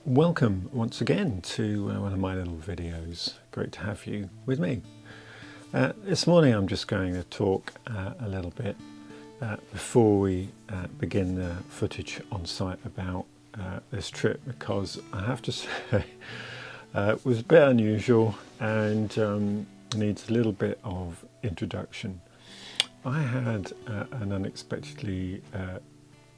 Welcome once again to one of my little videos. Great to have you with me. This morning I'm just going to talk a little bit before we begin the footage on site about this trip, because I have to say it was a bit unusual and needs a little bit of introduction. I had an unexpectedly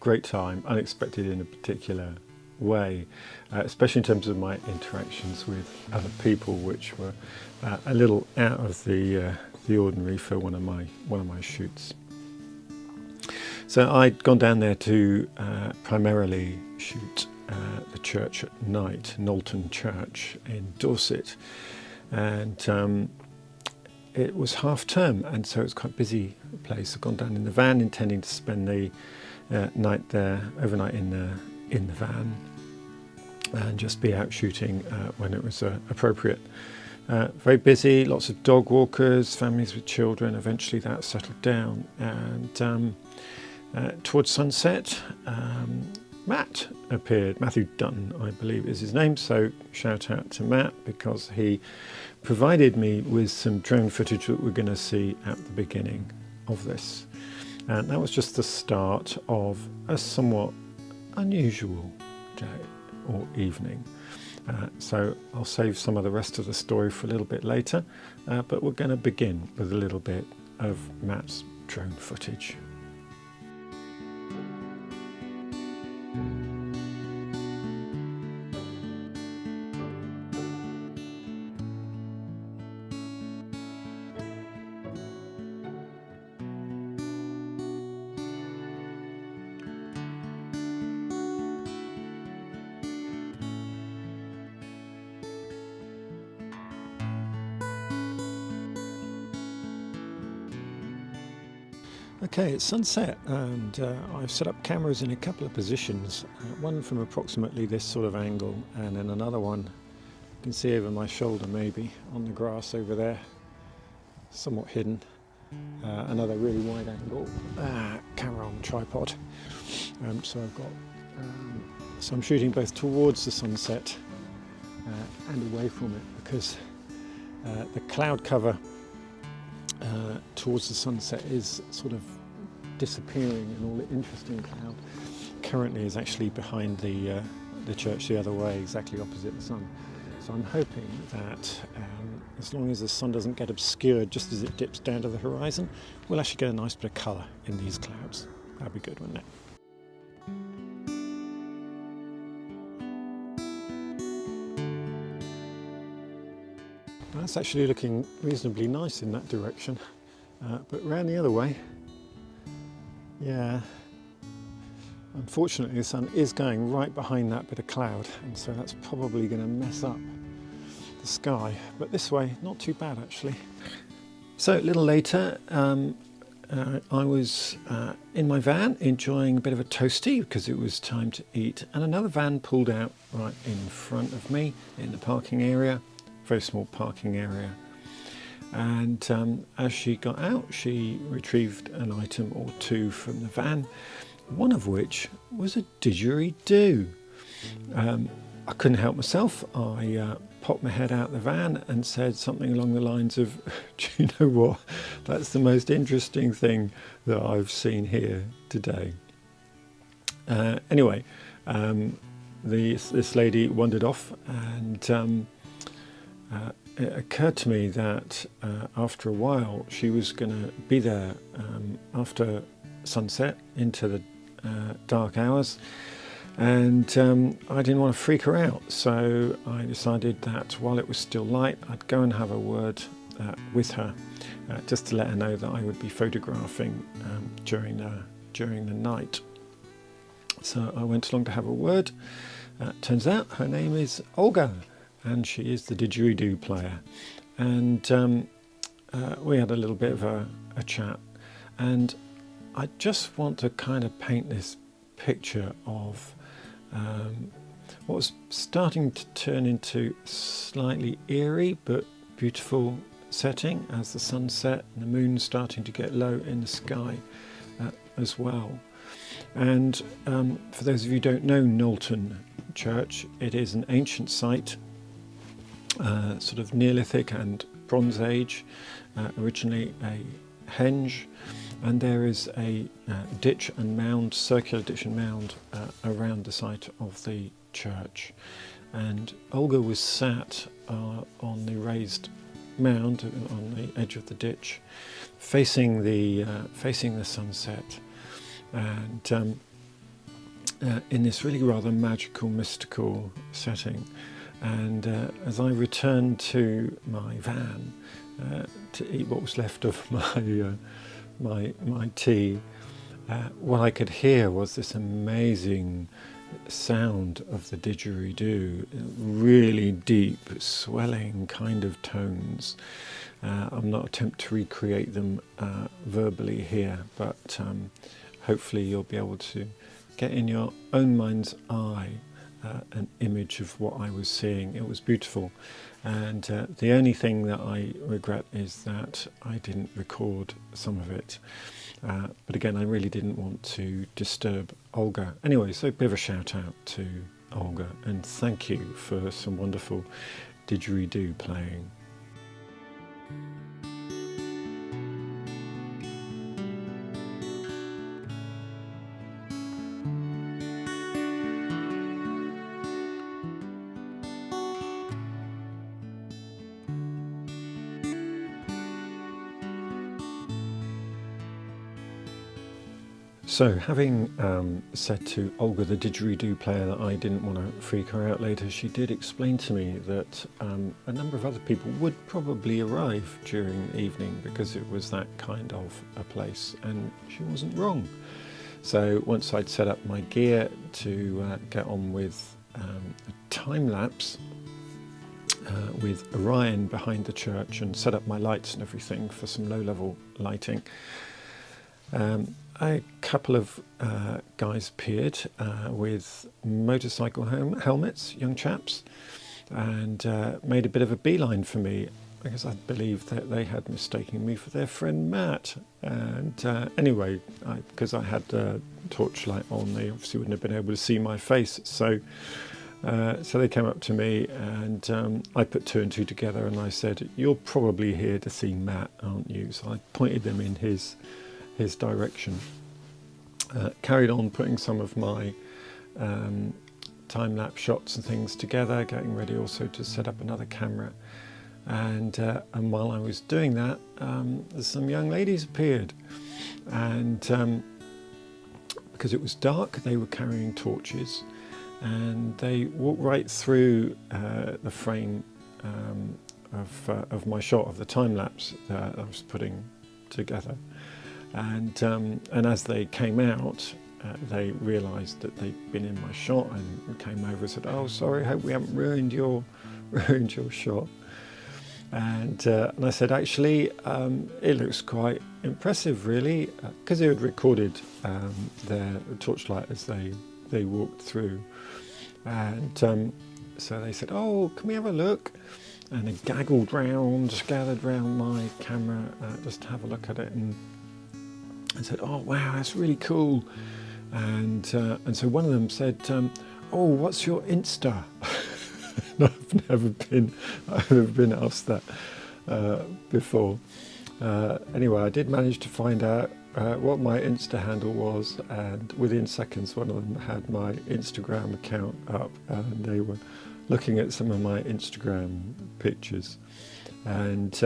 great time, unexpected in a particular way, especially in terms of my interactions with other people, which were a little out of the ordinary for one of my shoots. So I'd gone down there to primarily shoot the church at night, Knowlton Church in Dorset, and it was half term, and so it's quite a busy place. I've gone down in the van intending to spend the night there, overnight in the van, and just be out shooting when it was appropriate. Very busy, lots of dog walkers, families with children. Eventually that settled down, and towards sunset Matt appeared. Matthew Dutton, I believe is his name, so shout out to Matt, because he provided me with some drone footage that we're going to see at the beginning of this. And that was just the start of a somewhat unusual day or evening. So I'll save some of the rest of the story for a little bit later, but we're going to begin with a little bit of Matt's drone footage. Okay, it's sunset, and I've set up cameras in a couple of positions, one from approximately this sort of angle, and then another one you can see over my shoulder, maybe on the grass over there, somewhat hidden. Another really wide angle camera on tripod. So I've got so I'm shooting both towards the sunset and away from it, because the cloud cover towards the sunset is sort of disappearing, and all the interesting cloud currently is actually behind the church the other way, exactly opposite the sun. So I'm hoping that as long as the sun doesn't get obscured just as it dips down to the horizon, we'll actually get a nice bit of colour in these clouds. That'd be good, wouldn't it? That's actually looking reasonably nice in that direction, but round the other way, yeah, unfortunately the sun is going right behind that bit of cloud, and so that's probably going to mess up the sky, but this way not too bad actually. So a little later I was in my van enjoying a bit of a toastie because it was time to eat, and another van pulled out right in front of me in the parking area. Very small parking area, and as she got out she retrieved an item or two from the van, one of which was a didgeridoo. I couldn't help myself. I popped my head out the van and said something along the lines of, do you know what, that's the most interesting thing that I've seen here today. Anyway, this lady wandered off, and it occurred to me that after a while she was going to be there after sunset into the dark hours, and I didn't want to freak her out, so I decided that while it was still light I'd go and have a word with her, just to let her know that I would be photographing during the night. So I went along to have a word. Turns out her name is Olga, and she is the didgeridoo player, and we had a little bit of a chat, and I just want to kind of paint this picture of what was starting to turn into slightly eerie but beautiful setting as the sun set and the moon starting to get low in the sky as well. And for those of you who don't know Knowlton Church, it is an ancient site, sort of Neolithic and Bronze Age, originally a henge, and there is a ditch and mound, circular ditch and mound around the site of the church. And Olga was sat on the raised mound on the edge of the ditch, facing the sunset, and in this really rather magical, mystical setting. And as I returned to my van to eat what was left of my tea, what I could hear was this amazing sound of the didgeridoo, really deep, swelling kind of tones. I'm not attempting to recreate them verbally here, but hopefully you'll be able to get in your own mind's eye an image of what I was seeing. It was beautiful, and the only thing that I regret is that I didn't record some of it. But again, I really didn't want to disturb Olga. Anyway, so a bit of a shout out to Olga, and thank you for some wonderful didgeridoo playing. So, having said to Olga, the didgeridoo player, that I didn't want to freak her out later, she did explain to me that a number of other people would probably arrive during the evening because it was that kind of a place, and she wasn't wrong. So once I'd set up my gear to get on with a time lapse with Orion behind the church and set up my lights and everything for some low-level lighting, a couple of guys appeared with motorcycle helmets, young chaps, and made a bit of a beeline for me because I believe that they had mistaken me for their friend Matt. And anyway, because I had a torchlight on, they obviously wouldn't have been able to see my face. So they came up to me, and I put two and two together, and I said, "You're probably here to see Matt, aren't you?" So I pointed them in his direction. Carried on putting some of my time-lapse shots and things together, getting ready also to set up another camera. And while I was doing that, some young ladies appeared, and because it was dark, they were carrying torches, and they walked right through the frame of my shot of the time-lapse that I was putting together. And as they came out, they realised that they'd been in my shot and came over and said, "Oh, sorry, hope we haven't ruined your shot." And I said, "Actually, it looks quite impressive, really," because they had recorded their torchlight as they walked through. And so they said, "Oh, can we have a look?" And they gathered round my camera just to have a look at it, and said, "Oh wow, that's really cool." And so one of them said, "Oh, what's your Insta?" I've never been asked that before. Anyway, I did manage to find out what my Insta handle was, and within seconds one of them had my Instagram account up, and they were looking at some of my Instagram pictures. And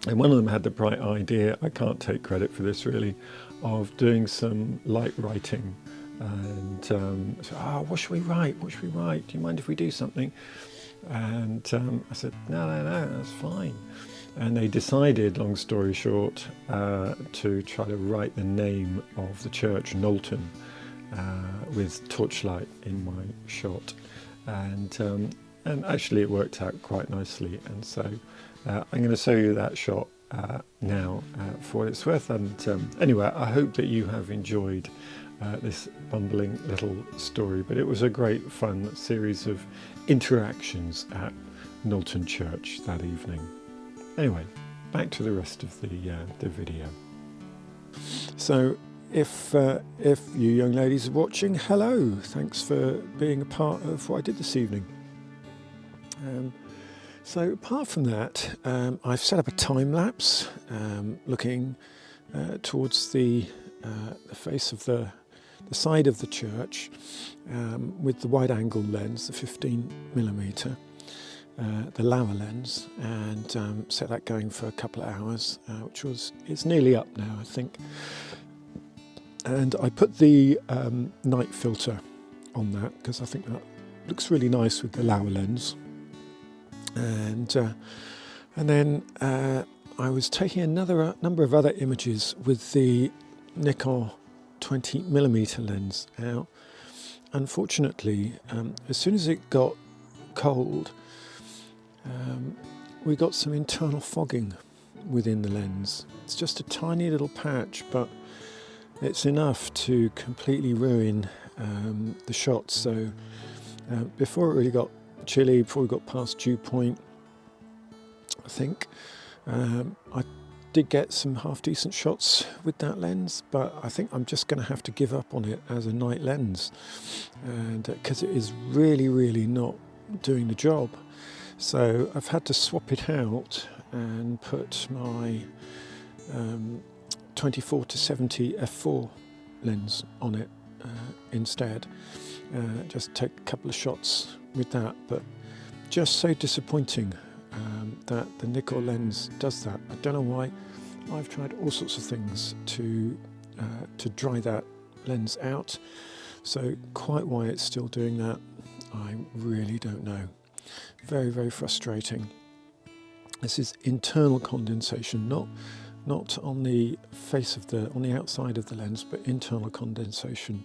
one of them had the bright idea, I can't take credit for this really, of doing some light writing. And so, "Oh, what should we write? What should we write? Do you mind if we do something?" And I said, no, that's fine. And they decided, long story short, to try to write the name of the church, Knowlton, with torchlight in my shot. And actually it worked out quite nicely. And so I'm going to show you that shot now for what it's worth. And anyway, I hope that you have enjoyed this bumbling little story, but it was a great fun series of interactions at Knowlton Church that evening. Anyway, back to the rest of the video. So if you young ladies are watching, hello, thanks for being a part of what I did this evening. So apart from that, I've set up a time lapse looking towards the face of the side of the church with the wide angle lens, the 15mm, the Lower lens, and set that going for a couple of hours, it's nearly up now, I think. And I put the night filter on that because I think that looks really nice with the Lower lens. And then I was taking another number of other images with the Nikkor 20mm lens. Now, unfortunately, as soon as it got cold, we got some internal fogging within the lens. It's just a tiny little patch, but it's enough to completely ruin the shots. So before it really got chilly, before we got past dew point, I think I did get some half decent shots with that lens, but I think I'm just going to have to give up on it as a night lens, and because it is really not doing the job. So I've had to swap it out and put my 24-70 f4 lens on it instead. Just take a couple of shots with that, but just so disappointing that the Nikkor lens does that. I don't know why. I've tried all sorts of things to dry that lens out, so quite why it's still doing that, I really don't know. Very frustrating. This is internal condensation, not on the face of on the outside of the lens, but internal condensation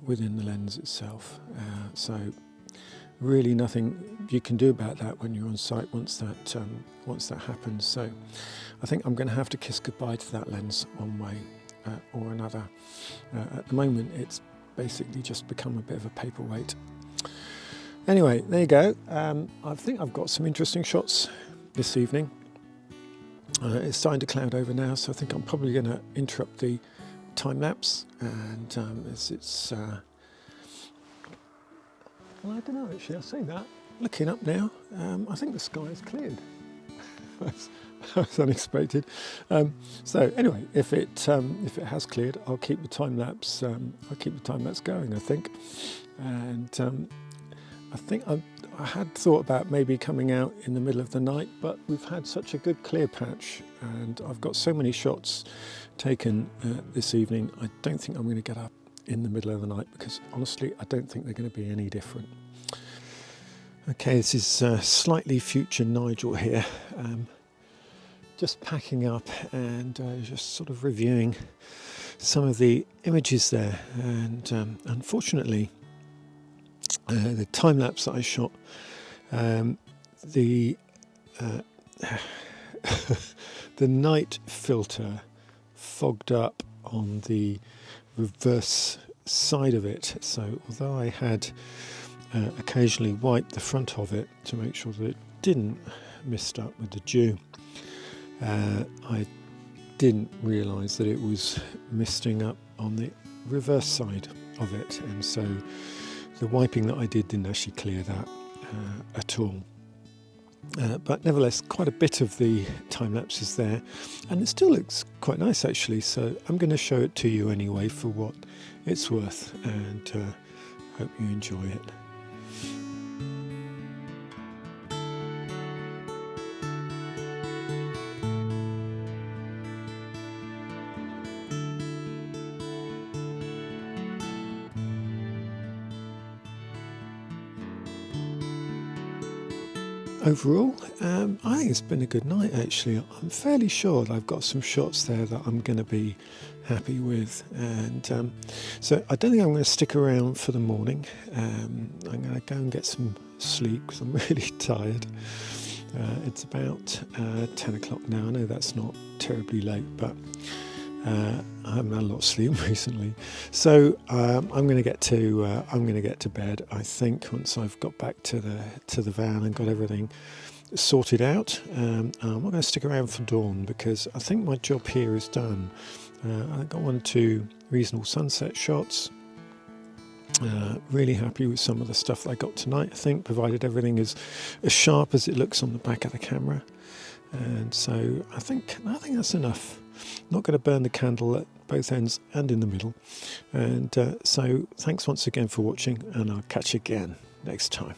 within the lens itself. So really nothing you can do about that when you're on site once that happens. So I think I'm going to have to kiss goodbye to that lens one way or another. At the moment, it's basically just become a bit of a paperweight. Anyway, there you go. I think I've got some interesting shots this evening. It's starting to cloud over now, so I think I'm probably going to interrupt the time lapse. And well, I don't know actually. I say that looking up now, I think the sky is cleared. That was unexpected. So anyway, if it has cleared, I'll keep the time lapse. Going, I think. And I think I had thought about maybe coming out in the middle of the night, but we've had such a good clear patch, and I've got so many shots taken this evening. I don't think I'm going to get up in the middle of the night, because honestly, I don't think they're going to be any different. Okay, this is slightly future Nigel here, just packing up and just sort of reviewing some of the images there, and unfortunately, the time lapse that I shot, the night filter fogged up on the reverse side of it. So although I had occasionally wiped the front of it to make sure that it didn't mist up with the dew, I didn't realise that it was misting up on the reverse side of it, and so the wiping that I did didn't actually clear that at all. But nevertheless, quite a bit of the time lapse is there, and it still looks quite nice actually, so I'm going to show it to you anyway for what it's worth, and hope you enjoy it. Overall, I think it's been a good night actually. I'm fairly sure that I've got some shots there that I'm going to be happy with, and so I don't think I'm going to stick around for the morning. I'm going to go and get some sleep because I'm really tired. It's about 10 o'clock now. I know that's not terribly late, but I haven't had a lot of sleep recently, so I'm going to get to bed. I think once I've got back to the van and got everything sorted out. I'm not going to stick around for dawn because I think my job here is done. I got 1 or 2 reasonable sunset shots. Really happy with some of the stuff that I got tonight, I think, provided everything is as sharp as it looks on the back of the camera. And so I think that's enough. Not going to burn the candle at both ends and in the middle. And so thanks once again for watching, and I'll catch you again next time.